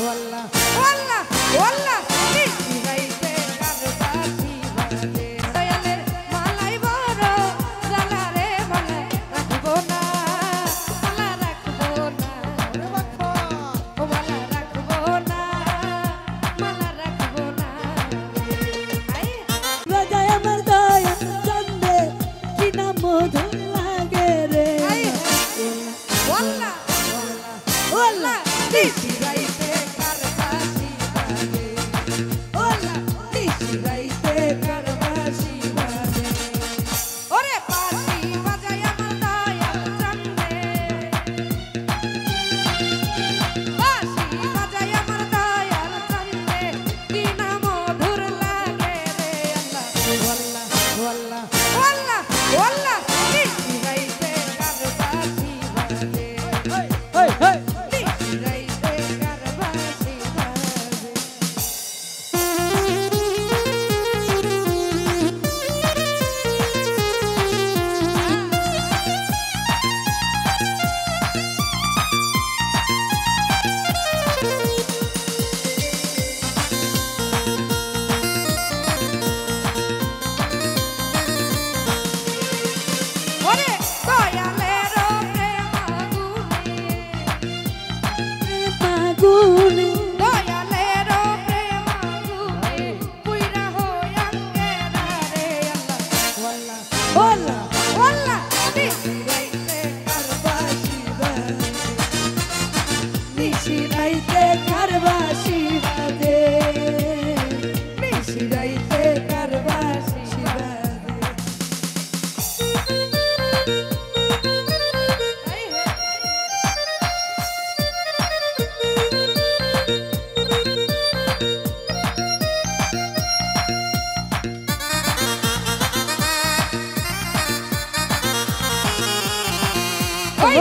ওয়াল্লাহ ওয়াল্লাহ ওয়াল্লাহ নিশি রাইতে কারবাসি বাজে দয়ালের মালাই বড় জালা রে মালা রাখবো না মালা রাখবো না ও মালা রাখবো না মালা রাখবো না বাজায় আমার দয়া চন্দে কি না মধু লাগে রে ওয়াল্লাহ ওয়াল্লাহ নিশি রাইতে কারবাসি বাজে ওয়াল্লাহ নিশি রাইতে কারবাসি বাজে ওরে বাঁশি বাজায় আমার দয়াল চন্দে বাঁশি বাজায় আমার দয়াল চন্দে কি না মধুর লাগে রে আল্লাহ ওয়াল্লাহ ওয়াল্লাহ ওয়াল্লাহ নিশি রাইতে কারবাসি বাজে নিশি রাইতে কারবাসি বাজে ওরে দয়ালের প্রেম আগুনে পাগুনে দয়ালের প্রেম আগুনে পুইরা হই আঙ্গেরা রে আল্লাহ ওয়াল্লাহ ওয়াল্লাহ নিশি রাইতে কারবাসি বাজে নিশি রাইতে কারবাসি বাজে নিশি রাইতে কারবাসি বাজে ওই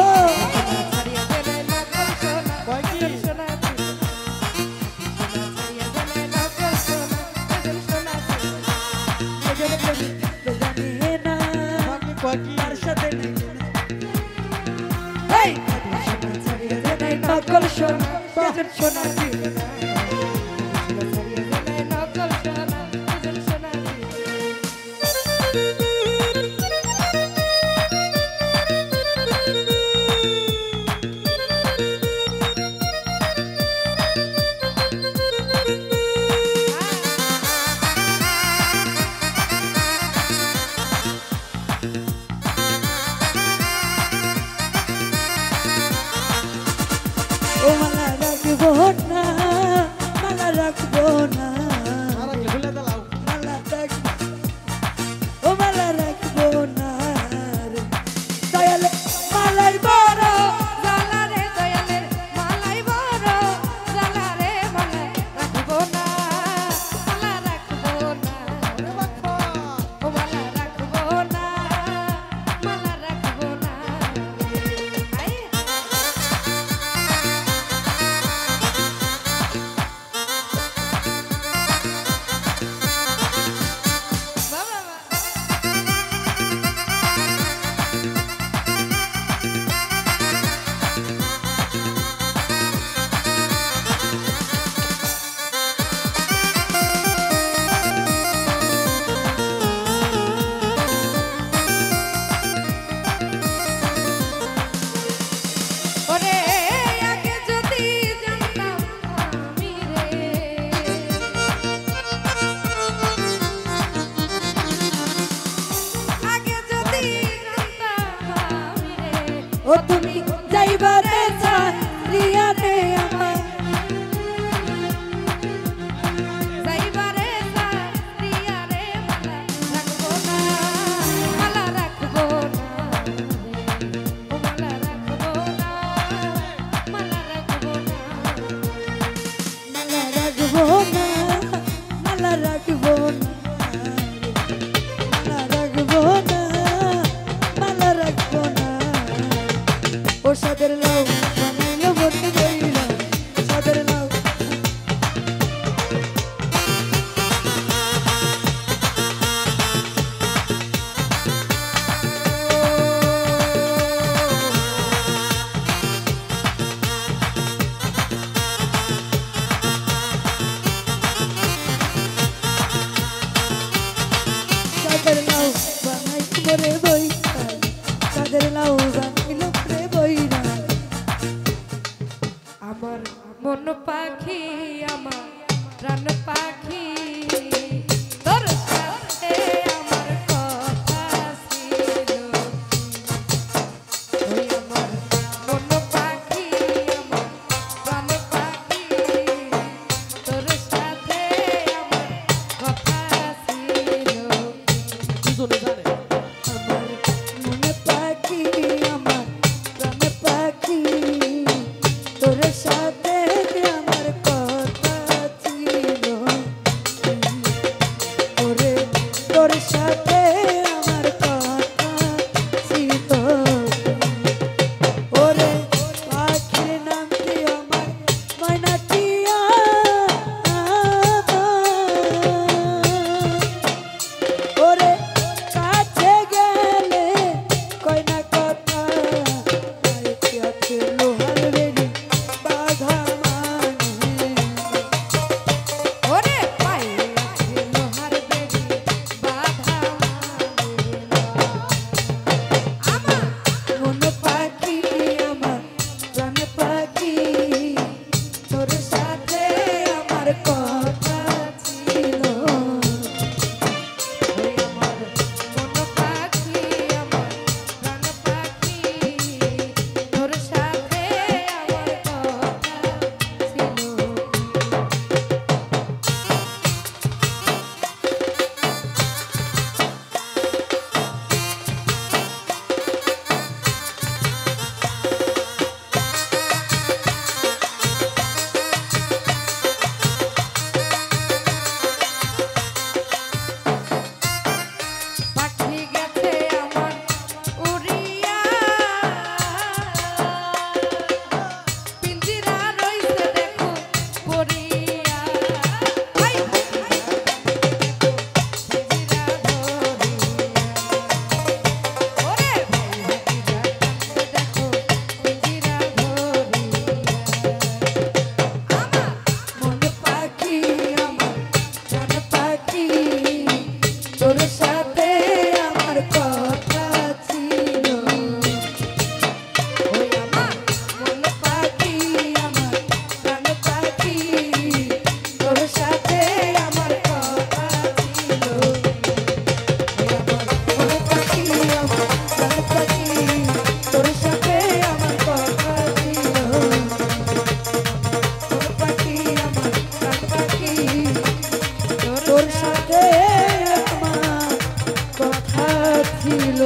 ছাড়িয়া দেলে নকল সোনা গজল সোনা ছাড়িয়া দেলে নকল সোনা গজল সোনা গজল কবি জানি না তার সাথে এই ছাড়িয়া দেলে নকল সোনা গজল সোনা ছাড়িয়া দেলে নকল সোনা গজল সোনা ও মালা রাখবো না মালা রাখবো না মালা রাখবো ও মালা রাখবো না রে দয়ালে মালাই বড় জালা রে দয়ালের মালাই বড় জালা রে মালা রাখবো না মালা রাখবো না ও মালা রাখবো না মালা রাখবো না আই ওরে আগে যদি জানতাম আমি রে আগে যদি জানতাম আমি রে ও তুমি যাইবারে চালিয়া রে আমার যাইবারে সারিয়া রে মালা রাখবো না ও মালা রাখবো না মালা রাখবো না মালা রাখবো না মালা রাখবো না মালা রাখবো না মালা রাখবো না ও সাদের লাউ বানাইলো বলতে যাইলা সাদের লাউ আমার মন পাখি আমার প্রাণ পাখি তোর সাথে আমার কথা ছিল ওই আমার মন পাখি আমার প্রাণ পাখি তোর সাথে আমার কথা ছিল দুজনে জানে আমার মনে পাখি আমার প্রাণ পাখি তোর সাথে আমার কথা ছিল ওরে তোর সাথে আমার কথা ছিল ওরে পাখির নামটি আমার ময়নাটিয়া ওরে কাছে গেলে কই না কথা আছে লোহার বেড়ি বাধা মানে ওরে পাই আছে লোহার বেড়ি বাধা আমার মন পাখি আমার প্রাণ পাখি তোর সাথে আমার কথা ছিল ওই আমার মন পাখি আমার প্রাণ পাখি তোর সাথে আমার কথা ছিল পাখি গেছে আমার উড়িয়া পিঞ্জিরা রইছে দেখো পড়িয়া হাই পিঞ্জিরা ধরিয়া ওরে পিঞ্জিরা দেখো পিঞ্জিরা ধরিয়া আমার মন পাখি আমার প্রাণ পাখি তোর সাথে আমার কথা ছিল ওই আমার মন পাখি আমার প্রাণ পাখি তোর সাথে আমার কথা ছিল মন পাখি আমার প্রাণ পাখি তোর সাথে আমার কথা ছিল মন পাখি আমার প্রাণ পাখি তোর সাথে আমার কথা ছিল